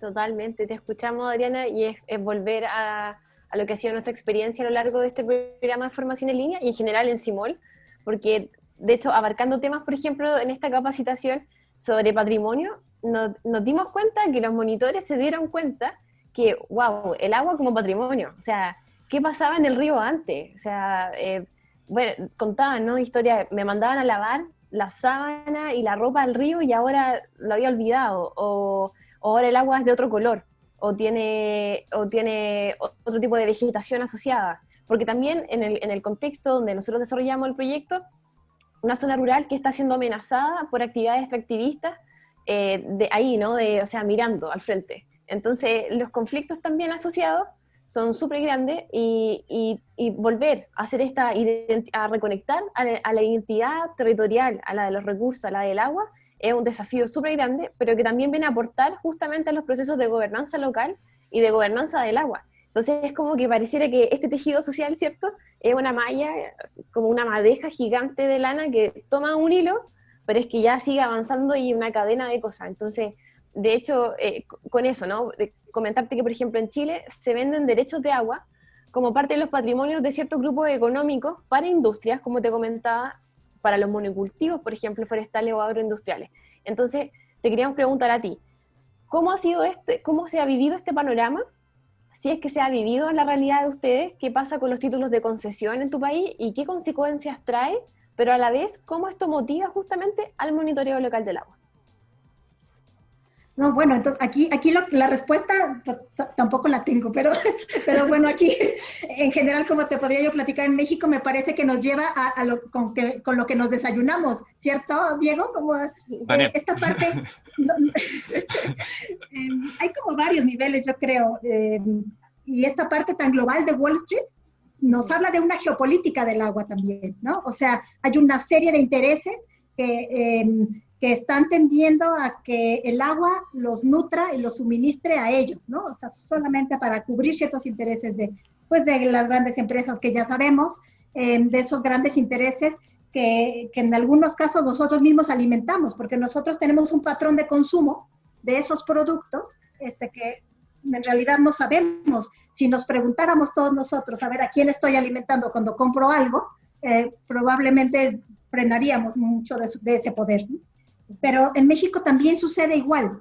Totalmente, te escuchamos, Adriana, y es volver a lo que ha sido nuestra experiencia a lo largo de este programa de formación en línea y en general en CIMOL, porque de hecho abarcando temas, por ejemplo, en esta capacitación sobre patrimonio, nos dimos cuenta que los monitores se dieron cuenta que, wow, el agua como patrimonio, o sea, ¿qué pasaba en el río antes? O sea, bueno, contaban, ¿no? Historias, me mandaban a lavar la sábana y la ropa al río y ahora lo había olvidado, o ahora el agua es de otro color, o tiene otro tipo de vegetación asociada. Porque también en el contexto donde nosotros desarrollamos el proyecto, una zona rural que está siendo amenazada por actividades extractivistas, de ahí, ¿no? O sea, mirando al frente. Entonces, los conflictos también asociados son súper grandes y volver a hacer a reconectar a la identidad territorial, a la de los recursos, a la del agua, es un desafío súper grande, pero que también viene a aportar justamente a los procesos de gobernanza local y de gobernanza del agua. Entonces es como que pareciera que este tejido social, ¿cierto? Es una malla, como una madeja gigante de lana que toma un hilo, pero es que ya sigue avanzando y una cadena de cosas. Entonces, de hecho, con eso, ¿no? Comentarte que, por ejemplo, en Chile se venden derechos de agua como parte de los patrimonios de ciertos grupos económicos para industrias, como te comentaba, para los monocultivos, por ejemplo, forestales o agroindustriales. Entonces, te queríamos preguntar a ti, ¿cómo se ha vivido este panorama? Si es que se ha vivido en la realidad de ustedes, ¿qué pasa con los títulos de concesión en tu país y qué consecuencias trae? Pero a la vez, ¿cómo esto motiva justamente al monitoreo local del agua? No, bueno, entonces aquí la respuesta tampoco la tengo, pero bueno, aquí en general, como te podría yo platicar en México, me parece que nos lleva con lo que nos desayunamos, ¿cierto, Diego? Como esta parte, hay como varios niveles, yo creo, y esta parte tan global de Wall Street nos habla de una geopolítica del agua también, ¿no? O sea, hay una serie de intereses que están tendiendo a que el agua los nutra y los suministre a ellos, ¿no? O sea, solamente para cubrir ciertos intereses de las grandes empresas que ya sabemos, de esos grandes intereses que en algunos casos nosotros mismos alimentamos, porque nosotros tenemos un patrón de consumo de esos productos que en realidad no sabemos. Si nos preguntáramos todos nosotros, a ver, ¿a quién estoy alimentando cuando compro algo? Probablemente frenaríamos mucho de ese poder, ¿no? Pero en México también sucede igual.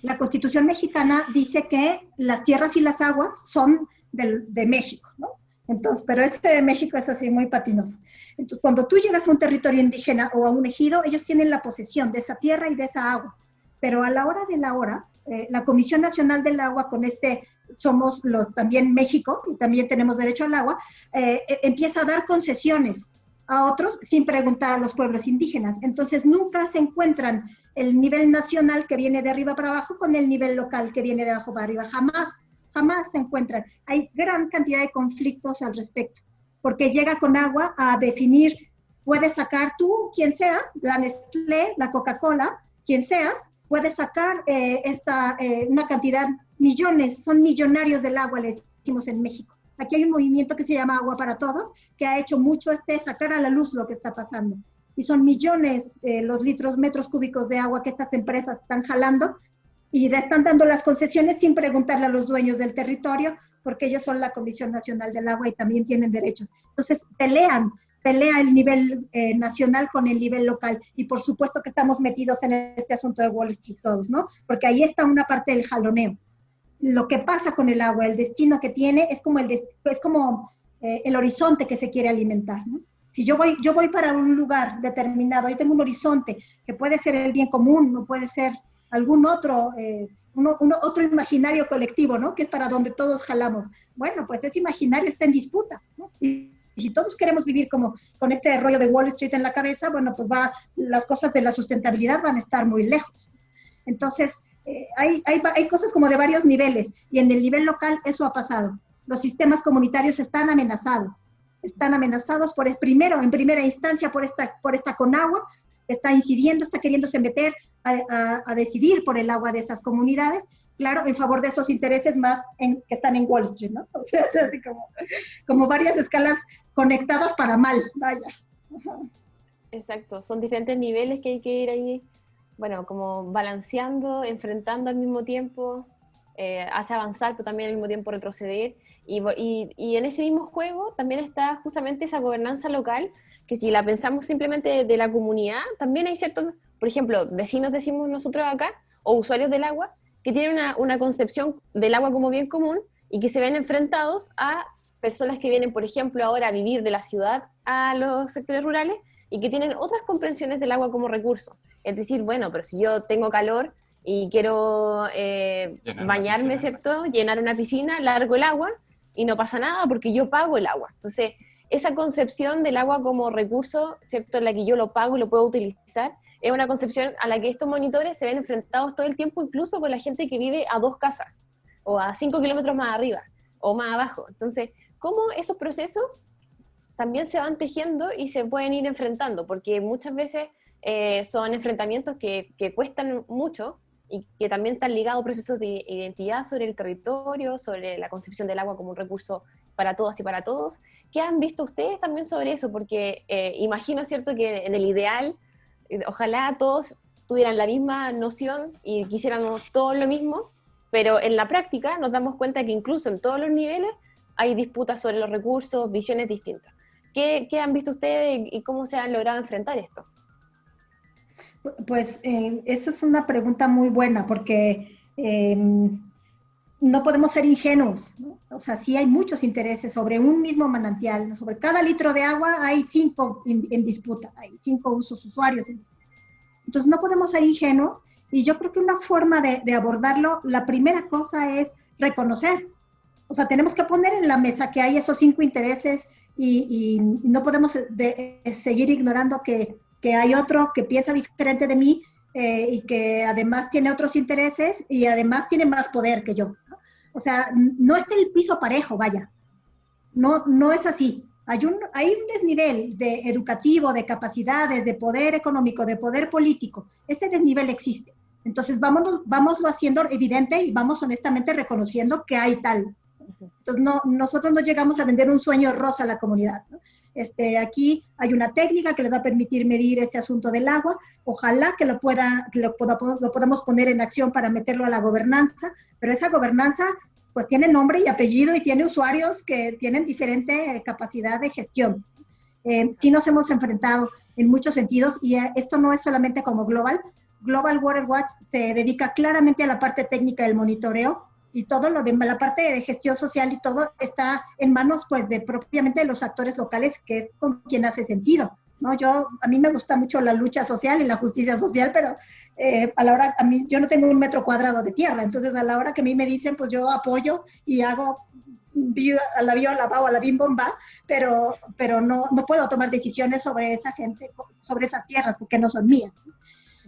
La Constitución mexicana dice que las tierras y las aguas son de México, ¿no? Entonces, pero de México es así muy patinoso. Entonces, cuando tú llegas a un territorio indígena o a un ejido, ellos tienen la posesión de esa tierra y de esa agua. Pero a la hora de la hora, la Comisión Nacional del Agua, somos también México, y también tenemos derecho al agua, empieza a dar concesiones a otros sin preguntar a los pueblos indígenas. Entonces nunca se encuentran el nivel nacional que viene de arriba para abajo con el nivel local que viene de abajo para arriba. Jamás se encuentran. Hay gran cantidad de conflictos al respecto, porque llega con agua a definir, puedes sacar tú, quien seas, la Nestlé, la Coca-Cola, quien seas, puedes sacar una cantidad, millones, son millonarios del agua, le decimos en México. Aquí hay un movimiento que se llama Agua para Todos, que ha hecho mucho sacar a la luz lo que está pasando. Y son millones los metros cúbicos de agua que estas empresas están jalando y le están dando las concesiones sin preguntarle a los dueños del territorio, porque ellos son la Comisión Nacional del Agua y también tienen derechos. Entonces pelea el nivel nacional con el nivel local. Y por supuesto que estamos metidos en este asunto de Wall Street todos, ¿no? Porque ahí está una parte del jaloneo. Lo que pasa con el agua, el destino que tiene, es como el horizonte que se quiere alimentar, ¿no? Si yo voy para un lugar determinado, yo tengo un horizonte que puede ser el bien común, no puede ser algún otro, otro imaginario colectivo, ¿no? Que es para donde todos jalamos. Bueno, pues ese imaginario está en disputa, ¿no? Y si todos queremos vivir como con este rollo de Wall Street en la cabeza, bueno, pues las cosas de la sustentabilidad van a estar muy lejos. Entonces, hay cosas como de varios niveles, y en el nivel local eso ha pasado. Los sistemas comunitarios están amenazados en primera instancia por esta Conagua, que está incidiendo, está queriéndose meter a decidir por el agua de esas comunidades, claro, en favor de esos intereses más que están en Wall Street, ¿no? O sea, así como varias escalas conectadas para mal, vaya. Exacto, son diferentes niveles que hay que ir ahí bueno, como balanceando, enfrentando al mismo tiempo, hace avanzar, pero también al mismo tiempo retroceder. Y en ese mismo juego también está justamente esa gobernanza local, que si la pensamos simplemente de la comunidad, también hay ciertos, por ejemplo, vecinos decimos nosotros acá, o usuarios del agua, que tienen una concepción del agua como bien común y que se ven enfrentados a personas que vienen, por ejemplo, ahora a vivir de la ciudad a los sectores rurales y que tienen otras comprensiones del agua como recurso. Es decir, bueno, pero si yo tengo calor y quiero bañarme, ¿cierto? Llenar una piscina, largo el agua y no pasa nada porque yo pago el agua. Entonces, esa concepción del agua como recurso, ¿cierto? En la que yo lo pago y lo puedo utilizar, es una concepción a la que estos monitores se ven enfrentados todo el tiempo, incluso con la gente que vive a 2 casas, o a 5 kilómetros más arriba, o más abajo. Entonces, ¿cómo esos procesos también se van tejiendo y se pueden ir enfrentando? Porque muchas veces son enfrentamientos que cuestan mucho y que también están ligados a procesos de identidad sobre el territorio, sobre la concepción del agua como un recurso para todas y para todos. ¿Qué han visto ustedes también sobre eso? Porque imagino, ¿cierto?, que en el ideal, ojalá todos tuvieran la misma noción y quisiéramos todo lo mismo, pero en la práctica nos damos cuenta que incluso en todos los niveles hay disputas sobre los recursos, visiones distintas. ¿Qué han visto ustedes y cómo se han logrado enfrentar esto? Pues esa es una pregunta muy buena porque no podemos ser ingenuos, ¿no? O sea, sí hay muchos intereses sobre un mismo manantial, ¿no? Sobre cada litro de agua hay 5 en disputa, hay 5 usos usuarios en disputa. Entonces no podemos ser ingenuos y yo creo que una forma de abordarlo, la primera cosa es reconocer. O sea, tenemos que poner en la mesa que hay esos 5 intereses y no podemos seguir ignorando que hay otro que piensa diferente de mí y que además tiene otros intereses y además tiene más poder que yo, ¿no? O sea, no está el piso parejo, vaya. No es así. Hay un desnivel educativo, de capacidades, de poder económico, de poder político. Ese desnivel existe. Entonces, vámoslo haciendo evidente y vamos honestamente reconociendo que hay tal. Entonces, nosotros no llegamos a vender un sueño rosa a la comunidad, ¿no? Aquí hay una técnica que les va a permitir medir ese asunto del agua. Ojalá que lo podamos poner en acción para meterlo a la gobernanza, pero esa gobernanza pues tiene nombre y apellido y tiene usuarios que tienen diferente capacidad de gestión. Sí nos hemos enfrentado en muchos sentidos y esto no es solamente como Global Water Watch se dedica claramente a la parte técnica del monitoreo y todo lo demás, la parte de gestión social y todo está en manos pues de propiamente de los actores locales, que es con quien hace sentido, ¿no? A mí me gusta mucho la lucha social y la justicia social, pero a la hora, yo no tengo 1 metro cuadrado de tierra, entonces a la hora que a mí me dicen, pues yo apoyo y hago a la bio, a la bim bomba, pero no puedo tomar decisiones sobre esa gente, sobre esas tierras, porque no son mías.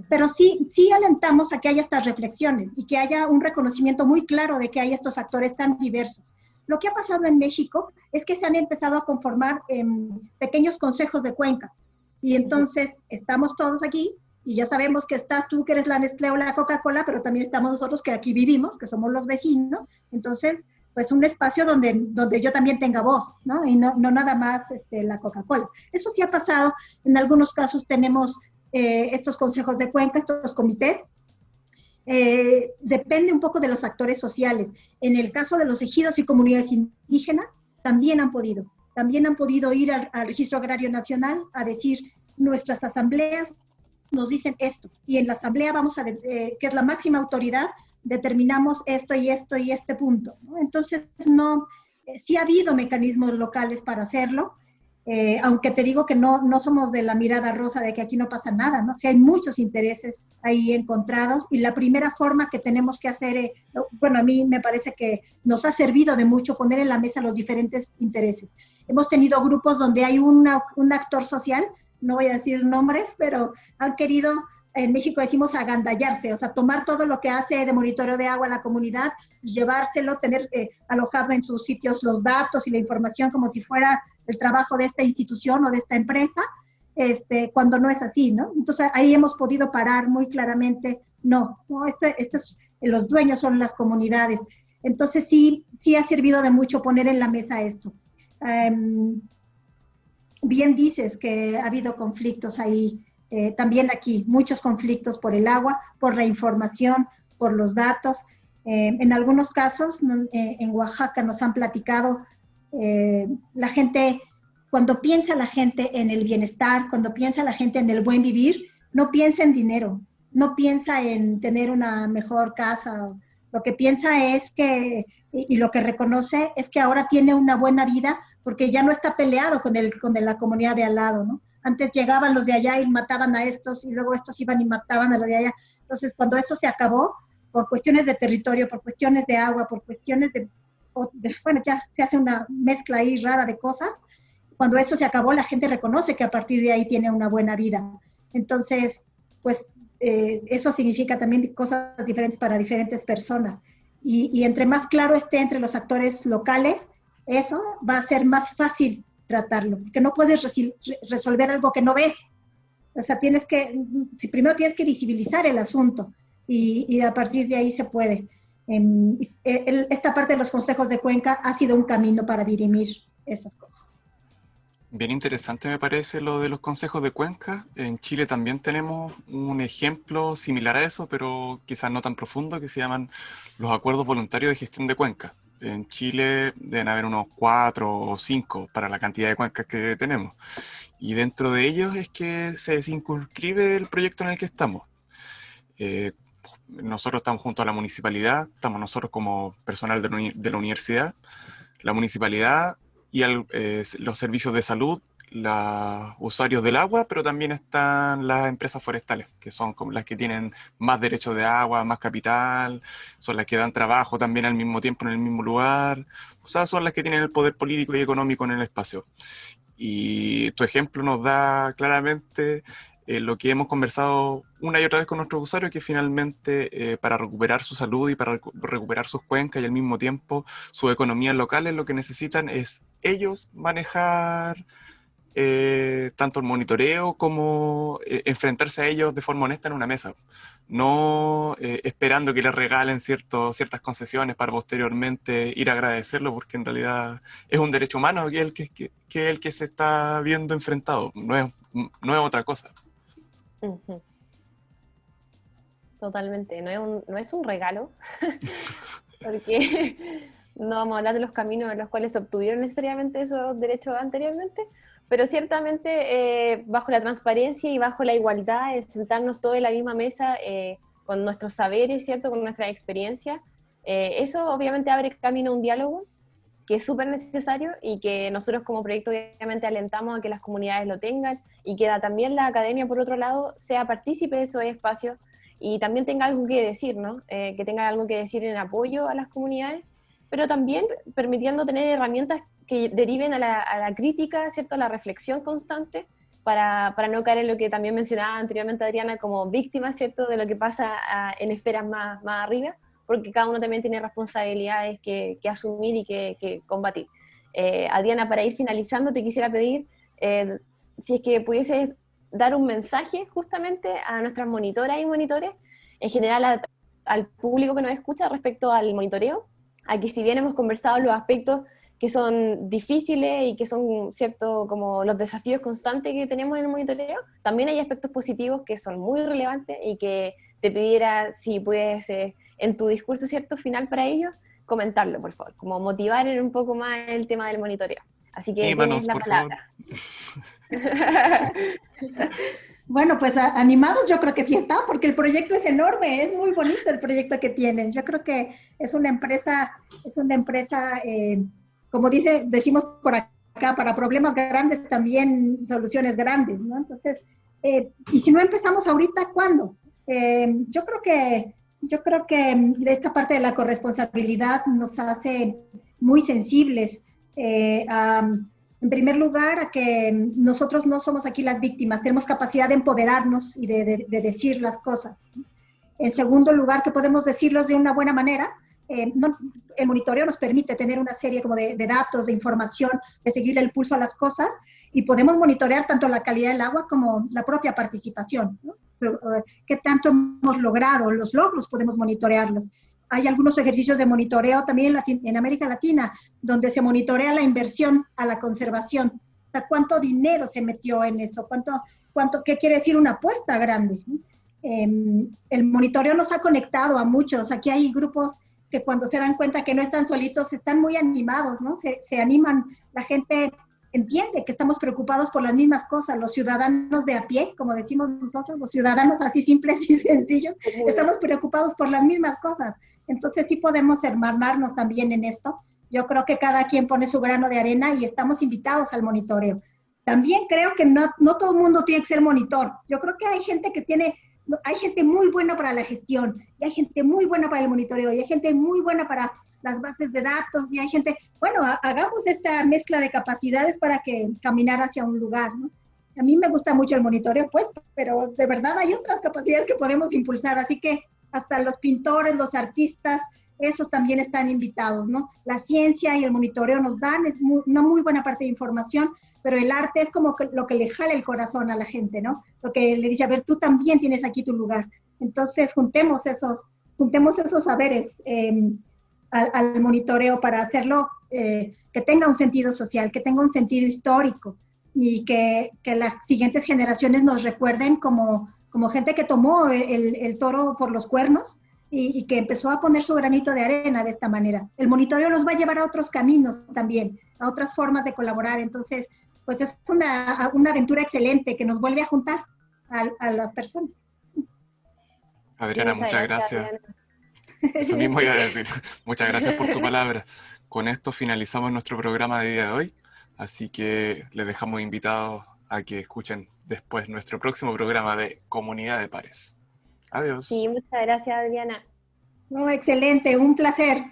Pero sí alentamos a que haya estas reflexiones y que haya un reconocimiento muy claro de que hay estos actores tan diversos. Lo que ha pasado en México es que se han empezado a conformar pequeños consejos de cuenca. Y entonces estamos todos aquí y ya sabemos que estás tú, que eres la Nestlé o la Coca-Cola, pero también estamos nosotros que aquí vivimos, que somos los vecinos. Entonces, pues un espacio donde yo también tenga voz, ¿no? Y no nada más la Coca-Cola. Eso sí ha pasado. En algunos casos tenemos estos consejos de cuenca, estos comités. Depende un poco de los actores sociales. En el caso de los ejidos y comunidades indígenas, también han podido ir al Registro Agrario Nacional a decir, nuestras asambleas nos dicen esto, y en la asamblea que es la máxima autoridad, determinamos esto y esto y este punto, ¿no? Entonces, sí ha habido mecanismos locales para hacerlo, aunque te digo que no somos de la mirada rosa de que aquí no pasa nada, ¿no? Sí hay muchos intereses ahí encontrados y la primera forma que tenemos que hacer, bueno, a mí me parece que nos ha servido de mucho poner en la mesa los diferentes intereses. Hemos tenido grupos donde hay un actor social, no voy a decir nombres, pero han querido, en México decimos agandallarse, o sea, tomar todo lo que hace de monitoreo de agua a la comunidad y llevárselo, tener alojado en sus sitios los datos y la información como si fuera el trabajo de esta institución o de esta empresa, cuando no es así, ¿no? Entonces ahí hemos podido parar muy claramente, los dueños son las comunidades. Entonces sí ha servido de mucho poner en la mesa esto. Bien dices que ha habido conflictos ahí También aquí, muchos conflictos por el agua, por la información, por los datos. En algunos casos, en Oaxaca nos han platicado, la gente, cuando piensa la gente en el bienestar, cuando piensa la gente en el buen vivir, no piensa en dinero, no piensa en tener una mejor casa. Lo que piensa es que, y lo que reconoce es que ahora tiene una buena vida porque ya no está peleado con la comunidad de al lado, ¿no? Antes llegaban los de allá y mataban a estos, y luego estos iban y mataban a los de allá. Entonces, cuando eso se acabó, por cuestiones de territorio, por cuestiones de agua, por cuestiones bueno, ya se hace una mezcla ahí rara de cosas. Cuando eso se acabó, la gente reconoce que a partir de ahí tiene una buena vida. Entonces, pues eso significa también cosas diferentes para diferentes personas. Y entre más claro esté entre los actores locales, eso va a ser más fácil tratarlo, porque no puedes resolver algo que no ves. O sea, primero tienes que visibilizar el asunto y a partir de ahí se puede. Esta parte de los consejos de Cuenca ha sido un camino para dirimir esas cosas. Bien interesante me parece lo de los consejos de Cuenca. En Chile también tenemos un ejemplo similar a eso, pero quizás no tan profundo, que se llaman los acuerdos voluntarios de gestión de cuenca. En Chile deben haber unos 4 o 5 para la cantidad de cuencas que tenemos. Y dentro de ellos es que se circunscribe el proyecto en el que estamos. Nosotros estamos junto a la municipalidad, estamos nosotros como personal de la universidad, la municipalidad y los servicios de salud, los usuarios del agua, pero también están las empresas forestales, que son como las que tienen más derechos de agua, más capital, son las que dan trabajo también al mismo tiempo en el mismo lugar, o sea, son las que tienen el poder político y económico en el espacio. Y tu ejemplo nos da claramente lo que hemos conversado una y otra vez con nuestros usuarios, que finalmente para recuperar su salud y para recuperar sus cuencas y al mismo tiempo sus economías locales, lo que necesitan es ellos manejar tanto el monitoreo como enfrentarse a ellos de forma honesta en una mesa, no esperando que les regalen ciertas concesiones para posteriormente ir a agradecerlo, porque en realidad es un derecho humano que es el que se está viendo enfrentado, no es otra cosa. Uh-huh. Totalmente, no es un regalo, porque no vamos a hablar de los caminos en los cuales se obtuvieron necesariamente esos derechos anteriormente, pero ciertamente bajo la transparencia y bajo la igualdad, sentarnos todos en la misma mesa con nuestros saberes, ¿cierto? Con nuestra experiencia, eso obviamente abre camino a un diálogo que es súper necesario y que nosotros como proyecto obviamente alentamos a que las comunidades lo tengan y que también la academia, por otro lado, sea partícipe de esos espacios y también tenga algo que decir, ¿no? Que tenga algo que decir en apoyo a las comunidades, pero también permitiendo tener herramientas que deriven a la crítica, ¿cierto? A la reflexión constante, para no caer en lo que también mencionaba anteriormente Adriana, como víctima, ¿cierto? De lo que pasa en esferas más arriba, porque cada uno también tiene responsabilidades que asumir y que combatir. Adriana, para ir finalizando, te quisiera pedir si es que pudieses dar un mensaje justamente a nuestras monitoras y monitores, en general al público que nos escucha respecto al monitoreo, a que si bien hemos conversado los aspectos que son difíciles y que son, cierto, como los desafíos constantes que tenemos en el monitoreo, también hay aspectos positivos que son muy relevantes y que te pidiera si puedes, en tu discurso, cierto, final para ellos, comentarlo, por favor, como motivar un poco más el tema del monitoreo. Así que tienes la palabra. Bueno, pues animados yo creo que sí están, porque el proyecto es enorme, es muy bonito el proyecto que tienen. Yo creo que es una empresa, como decimos por acá, para problemas grandes también soluciones grandes, ¿no? Entonces, y si no empezamos ahorita, ¿cuándo? Yo creo que esta parte de la corresponsabilidad nos hace muy sensibles en primer lugar, a que nosotros no somos aquí las víctimas, tenemos capacidad de empoderarnos y de decir las cosas. En segundo lugar, que podemos decirlos de una buena manera. El monitoreo nos permite tener una serie como de datos, de información, de seguirle el pulso a las cosas, y podemos monitorear tanto la calidad del agua como la propia participación, ¿no? ¿Qué tanto hemos logrado? Los logros podemos monitorearlos. Hay algunos ejercicios de monitoreo también en América Latina, donde se monitorea la inversión a la conservación. O sea, cuánto dinero se metió en eso, qué quiere decir una apuesta grande, ¿no? El monitoreo nos ha conectado a muchos. Aquí hay grupos que cuando se dan cuenta que no están solitos, están muy animados, ¿no? Se animan, la gente entiende que estamos preocupados por las mismas cosas, los ciudadanos de a pie, como decimos nosotros, los ciudadanos así simples y sencillos, estamos preocupados por las mismas cosas. Entonces sí podemos hermanarnos también en esto. Yo creo que cada quien pone su grano de arena y estamos invitados al monitoreo. También creo que no todo el mundo tiene que ser monitor. Yo creo que hay gente muy buena para la gestión, y hay gente muy buena para el monitoreo, y hay gente muy buena para las bases de datos, y hay gente, bueno, hagamos esta mezcla de capacidades para que caminar hacia un lugar, ¿no? A mí me gusta mucho el monitoreo, pues, pero de verdad hay otras capacidades que podemos impulsar, así que hasta los pintores, los artistas, esos también están invitados, ¿no? La ciencia y el monitoreo nos dan una muy buena parte de información, pero el arte es como lo que le jala el corazón a la gente, ¿no? Lo que le dice, a ver, tú también tienes aquí tu lugar. Entonces, juntemos esos saberes al monitoreo para hacerlo que tenga un sentido social, que tenga un sentido histórico, y que las siguientes generaciones nos recuerden como gente que tomó el toro por los cuernos y que empezó a poner su granito de arena de esta manera. El monitoreo nos va a llevar a otros caminos también, a otras formas de colaborar. Entonces, pues es una aventura excelente que nos vuelve a juntar a las personas. Adriana, muchas gracias. Adriana. Eso mismo iba a decir. Muchas gracias por tu palabra. Con esto finalizamos nuestro programa de día de hoy, así que les dejamos invitados a que escuchen después nuestro próximo programa de Comunidad de Pares. Adiós. Sí, muchas gracias, Adriana. No, excelente, un placer.